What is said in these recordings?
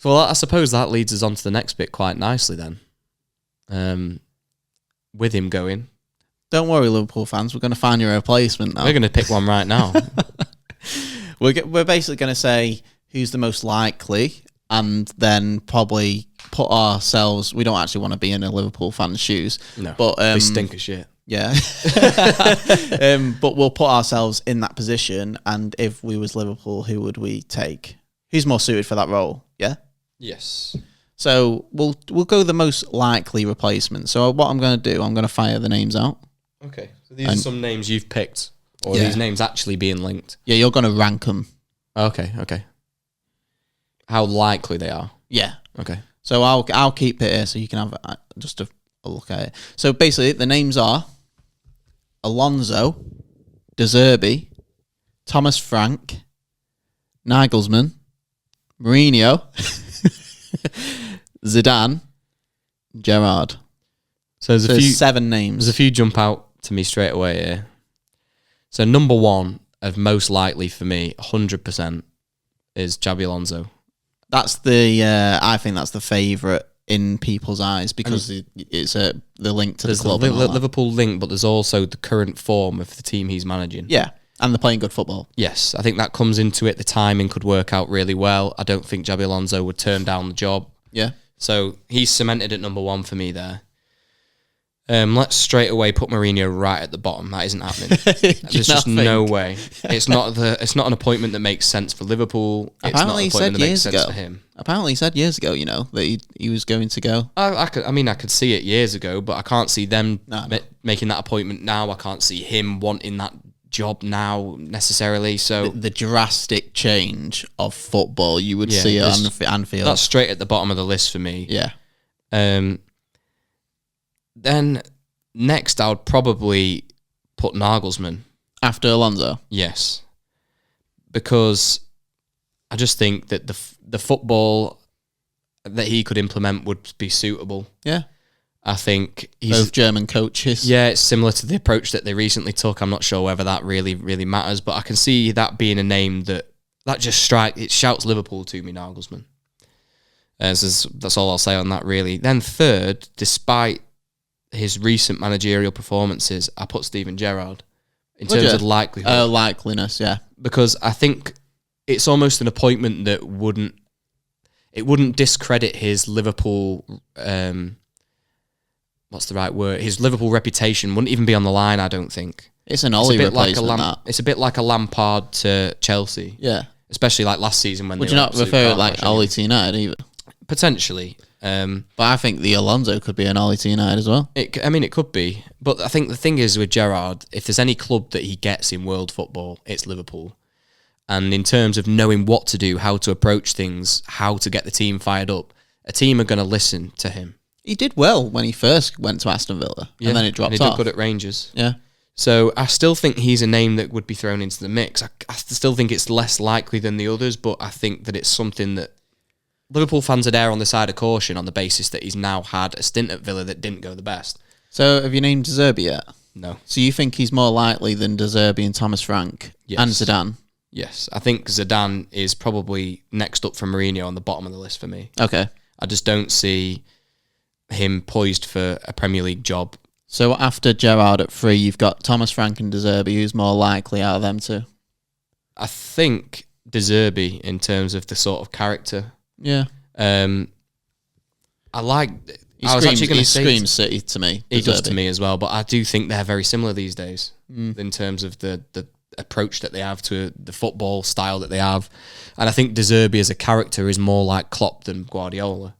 Well, I suppose that leads us on to the next bit quite nicely then. With him going. Don't worry, Liverpool fans. We're going to find your replacement now. We're going to pick one right now. We're basically going to say who's the most likely, and then probably put ourselves. We don't actually want to be in a Liverpool fan's shoes. No, but they stink as shit. Yeah. But we'll put ourselves in that position, and if we was Liverpool, who would we take? Who's more suited for that role? Yeah. Yes. So we'll go the most likely replacement. So what I'm going to do, I'm going to fire the names out. Okay. So these are some names you've picked, or these names actually being linked. Yeah, you're going to rank them. Okay. How likely they are. Yeah. Okay. So I'll keep it here so you can have just a look at it. So basically, the names are Alonso, De Zerbi, Thomas Frank, Nagelsmann, Mourinho, Zidane, Gerrard. So there's 7 names. There's a few jump out to me straight away here. So number one of most likely for me, 100%, is Xabi Alonso. That's I think that's the favourite in people's eyes because it's the link to the club. There's the Liverpool link, but there's also the current form of the team he's managing. Yeah, and they're playing good football. Yes, I think that comes into it. The timing could work out really well. I don't think Xabi Alonso would turn down the job. Yeah. So he's cemented at number one for me there. Let's straight away put Mourinho right at the bottom. That isn't happening. There's just no way. It's not an appointment that makes sense for Liverpool. Apparently it's not an appointment that makes sense for him. Apparently he said years ago, that he was going to go. I could see it years ago, but I can't see them making that appointment now. I can't see him wanting that job now necessarily. So the drastic change of football you would see at Anfield. That's straight at the bottom of the list for me. Yeah. Then next, I would probably put Nagelsmann after Alonso. Yes, because I just think that the football that he could implement would be suitable. Yeah, I think he's both German coaches. Yeah, it's similar to the approach that they recently took. I'm not sure whether that really matters, but I can see that being a name that just it shouts Liverpool to me, Nagelsmann. That's all I'll say on that, really. Then third, despite his recent managerial performances, I put Steven Gerrard in terms of likelihood. Likeliness, yeah. Because I think it's almost an appointment that wouldn't discredit his Liverpool, what's the right word? His Liverpool reputation wouldn't even be on the line, I don't think. It's an Ollie replacement, It's a bit like a Lampard to Chelsea. Yeah. Especially like last season when Would you not refer it like Ollie to United either? Potentially. But I think the Alonso could be an Ollie to United as well. It could be. But I think the thing is with Gerrard, if there's any club that he gets in world football, it's Liverpool. And in terms of knowing what to do, how to approach things, how to get the team fired up, a team are going to listen to him. He did well when he first went to Aston Villa, and then it dropped off. He did good at Rangers. Yeah. So I still think he's a name that would be thrown into the mix. I still think it's less likely than the others, but I think that it's something that Liverpool fans would err on the side of caution on the basis that he's now had a stint at Villa that didn't go the best. So have you named De Zerbi yet? No. So you think he's more likely than De Zerbi and Thomas Frank and Zidane? Yes. I think Zidane is probably next up from Mourinho on the bottom of the list for me. Okay. I just don't see him poised for a Premier League job. So after Gerrard at 3, you've got Thomas Frank and De Zerbi. Who's more likely out of them two? I think De Zerbi in terms of the sort of character. Yeah. I like... He screams City to me. He does to me as well, but I do think they're very similar these days in terms of the approach that they have to the football style that they have. And I think De Zerbi as a character is more like Klopp than Guardiola.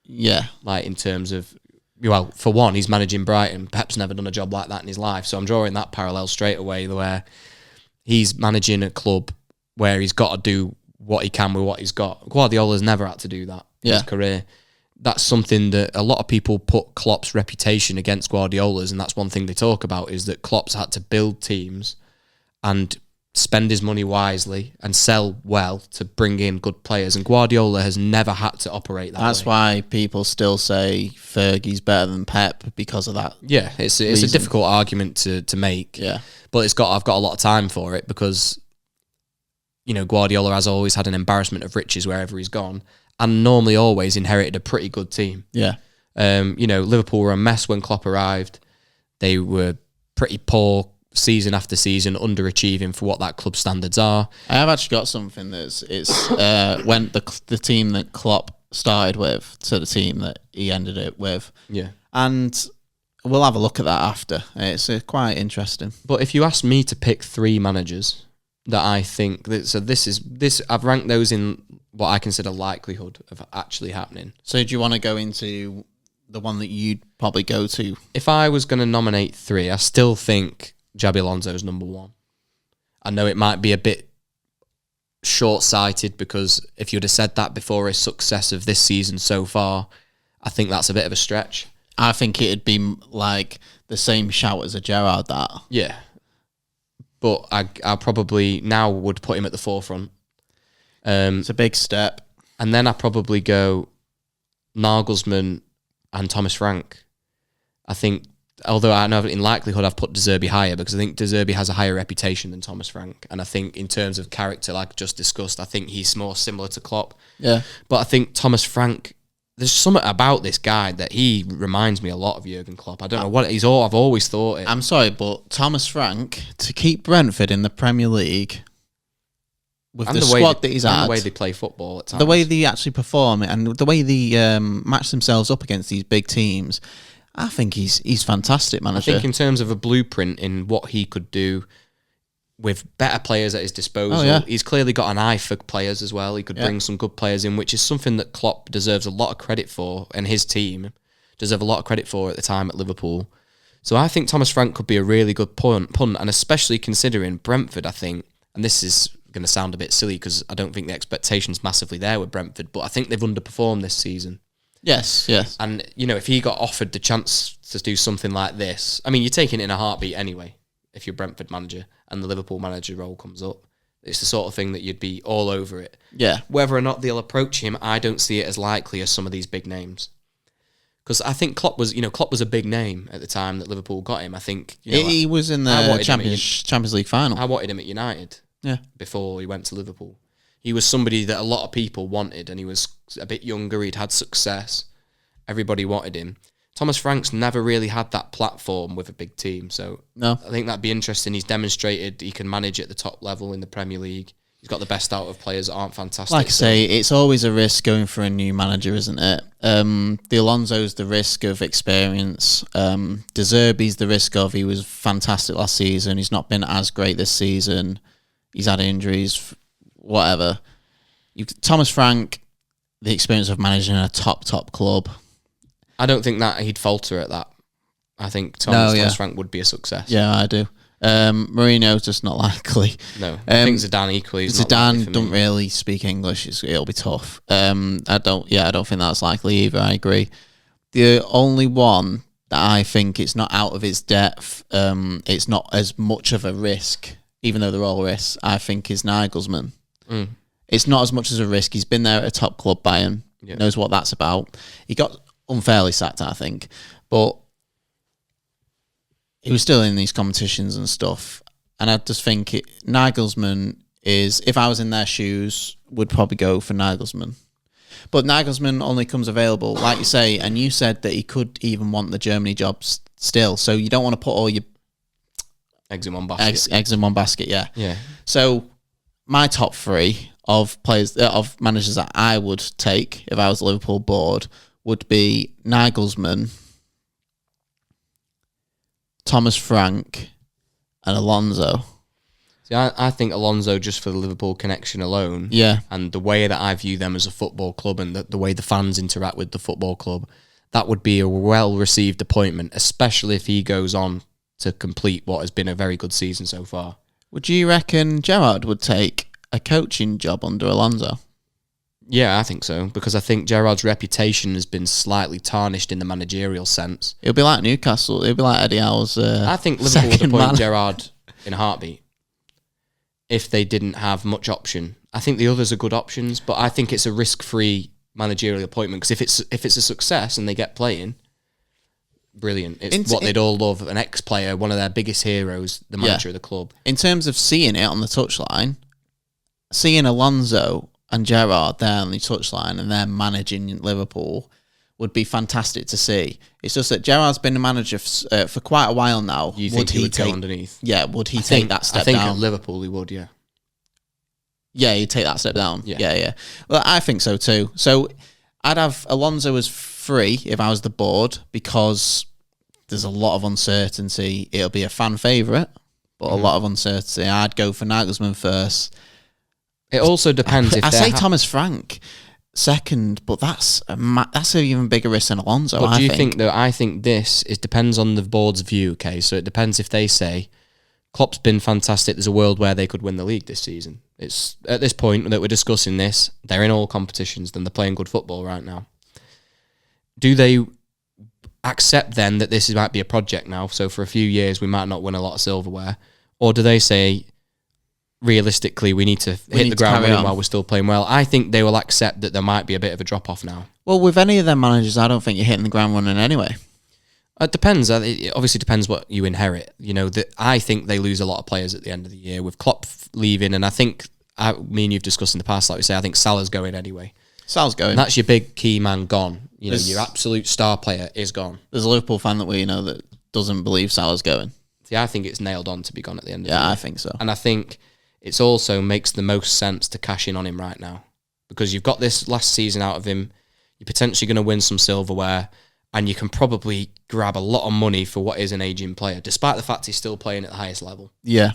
Yeah. Like in terms of... Well, for one, he's managing Brighton. Pep's never done a job like that in his life. So I'm drawing that parallel straight away where he's managing a club where he's got to do what he can with what he's got. Guardiola's never had to do that in his career. That's something that a lot of people put Klopp's reputation against Guardiola's, and that's one thing they talk about, is that Klopp's had to build teams and spend his money wisely and sell well to bring in good players, and Guardiola has never had to operate that way. That's why people still say Fergie's better than Pep because of that. Yeah, it's a difficult argument to make. Yeah, but I've got a lot of time for it because, you know, Guardiola has always had an embarrassment of riches wherever he's gone, and normally always inherited a pretty good team. Yeah. Liverpool were a mess when Klopp arrived. They were pretty poor season after season, underachieving for what that club standards are. I have actually got something it's when the team that Klopp started with to the team that he ended it with. Yeah. And we'll have a look at that after. It's quite interesting. But if you ask me to pick 3 managers that I think this I've ranked those in what I consider likelihood of actually happening. So do you want to go into the one that you'd probably go to? If I was going to nominate 3, I still think Xabi Alonso's number 1. I know it might be a bit short-sighted because if you'd have said that before his success of this season so far, I think that's a bit of a stretch. I think it'd be like the same shout as a Gerrard, that. Yeah. But I probably now would put him at the forefront. It's a big step. And then I probably go Nagelsmann and Thomas Frank. I think, although I know in likelihood I've put De Zerbi higher because I think De Zerbi has a higher reputation than Thomas Frank. And I think in terms of character, like just discussed, I think he's more similar to Klopp. Yeah. But I think Thomas Frank, there's something about this guy that he reminds me a lot of Jurgen Klopp. I don't know what he's all. I've always thought it. I'm sorry, but Thomas Frank, to keep Brentford in the Premier League with the squad that he's had, the way they play football at times, the way they actually perform and the way they match themselves up against these big teams, I think he's fantastic manager. I think in terms of a blueprint in what he could do with better players at his disposal, he's clearly got an eye for players as well. He could bring some good players in, which is something that Klopp deserves a lot of credit for, and his team deserve a lot of credit for at the time at Liverpool. So I think Thomas Frank could be a really good punt, and especially considering Brentford, I think, and this is going to sound a bit silly because I don't think the expectation's massively there with Brentford, but I think they've underperformed this season. Yes. And, if he got offered the chance to do something like this, I mean, you're taking it in a heartbeat anyway, if you're Brentford manager and the Liverpool manager role comes up. It's the sort of thing that you'd be all over it. Yeah. Whether or not they'll approach him, I don't see it as likely as some of these big names. Because I think Klopp was a big name at the time that Liverpool got him. I think he was in the Champions League final. I wanted him at United. Yeah. Before he went to Liverpool, he was somebody that a lot of people wanted, and he was a bit younger. He'd had success. Everybody wanted him. Thomas Frank's never really had that platform with a big team, so no. I think that'd be interesting. He's demonstrated he can manage at the top level in the Premier League. He's got the best out of players that aren't fantastic. Like I say, it's always a risk going for a new manager, isn't it? The Alonso's the risk of experience. De Zerbi's the risk of he was fantastic last season. He's not been as great this season. He's had injuries, whatever. Thomas Frank, the experience of managing a top club. I don't think that he'd falter at that. I think Thomas Frank would be a success. Yeah, I do. Mourinho's just not likely. No, I think Zidane equally. Zidane don't really speak English. It'll be tough. I don't think that's likely either. I agree. The only one that I think it's not out of its depth, it's not as much of a risk, even though they're all risks, I think is Nagelsmann. It's not as much as a risk. He's been there at a top club, Bayern. Yeah. Knows what that's about. He got unfairly sacked, I think, but he was still in these competitions and stuff. And I just think Nagelsmann is, if I was in their shoes, would probably go for Nagelsmann. But Nagelsmann only comes available, like you say, and you said that he could even want the Germany jobs still. So you don't want to put all your eggs in one basket. Eggs in one basket, yeah. Yeah. So my top 3 of players, of managers that I would take if I was the Liverpool board would be Nagelsmann, Thomas Frank, and Alonso. See, I think Alonso, just for the Liverpool connection alone, and the way that I view them as a football club and the way the fans interact with the football club, that would be a well-received appointment, especially if he goes on to complete what has been a very good season so far. Would you reckon Gerrard would take a coaching job under Alonso? Yeah, I think so, because I think Gerrard's reputation has been slightly tarnished in the managerial sense. It'll be like Newcastle. It'll be like Eddie Howe's I think Liverpool would appoint Gerrard in a heartbeat if they didn't have much option. I think the others are good options, but I think it's a risk-free managerial appointment, because if it's a success and they get playing, brilliant. It's what they'd all love. An ex-player, one of their biggest heroes, the manager of the club. In terms of seeing it on the touchline, seeing Alonso and Gerrard there on the touchline and they're managing Liverpool would be fantastic to see. It's just that Gerrard's been a manager for quite a while now. You think he would go underneath? Yeah, would he take that step down? I think down? at Liverpool he would, yeah. Yeah, he'd take that step down. Yeah. Yeah. Well, I think so too. So I'd have Alonso as 3 if I was the board because there's a lot of uncertainty. It'll be a fan favourite, but a lot of uncertainty. I'd go for Nagelsmann first. It also depends if I say Thomas Frank second, but that's an even bigger risk than Alonso. But do you think though? I think it depends on the board's view. Okay, so it depends if they say Klopp's been fantastic. There's a world where they could win the league this season. It's at this point that we're discussing this. They're in all competitions. Then they're playing good football right now. Do they accept then that this might be a project now? So for a few years we might not win a lot of silverware, or do they say, realistically, we need to hit the ground running while we're still playing well? I think they will accept that there might be a bit of a drop-off now. Well, with any of them managers, I don't think you're hitting the ground running anyway. It depends. It obviously depends what you inherit. I think they lose a lot of players at the end of the year with Klopp leaving, and I think, me and you've discussed in the past, like we say, I think Salah's going anyway. Salah's going. And that's your big key man gone. Your absolute star player is gone. There's a Liverpool fan that we know that doesn't believe Salah's going. See, I think it's nailed on to be gone at the end of the year. Yeah, I think so. And I think it also makes the most sense to cash in on him right now because you've got this last season out of him. You're potentially going to win some silverware and you can probably grab a lot of money for what is an aging player, despite the fact he's still playing at the highest level. Yeah.